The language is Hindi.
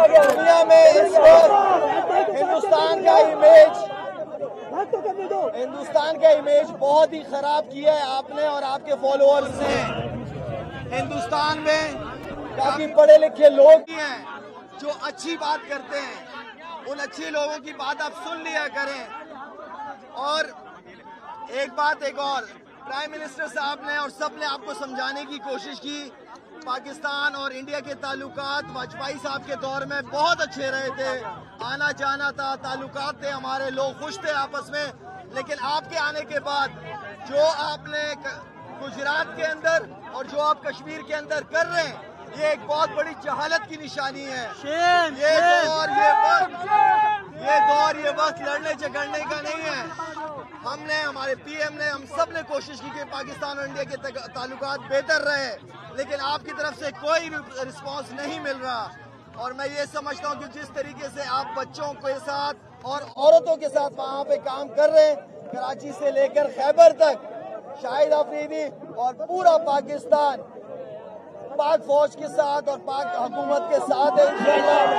दुनिया में इस वक्त हिंदुस्तान का इमेज बहुत ही खराब किया है आपने और आपके फॉलोअर्स ने। हिंदुस्तान में काफी पढ़े लिखे लोग ही हैं जो अच्छी बात करते हैं, उन अच्छे लोगों की बात आप सुन लिया करें। और एक और प्राइम मिनिस्टर साहब ने और सब ने आपको समझाने की कोशिश की, पाकिस्तान और इंडिया के ताल्लुकात वाजपेयी साहब के दौर में बहुत अच्छे रहे थे, आना जाना था, ताल्लुकात थे, हमारे लोग खुश थे आपस में। लेकिन आपके आने के बाद जो आपने गुजरात के अंदर और जो आप कश्मीर के अंदर कर रहे हैं, ये एक बहुत बड़ी जहालत की निशानी है। ये वक्त लड़ने झगड़ने का नहीं है। हमने, हमारे पीएम ने, हम सब ने कोशिश की कि पाकिस्तान और इंडिया के ताल्लुकात बेहतर रहे, लेकिन आपकी तरफ से कोई रिस्पांस नहीं मिल रहा। और मैं ये समझता हूँ कि जिस तरीके से आप बच्चों के साथ और औरतों के साथ वहाँ पे काम कर रहे हैं, कराची से लेकर खैबर तक, शाहिद अफरीदी और पूरा पाकिस्तान पाक फौज के साथ और पाक हुकूमत के साथ है इंशाअल्लाह।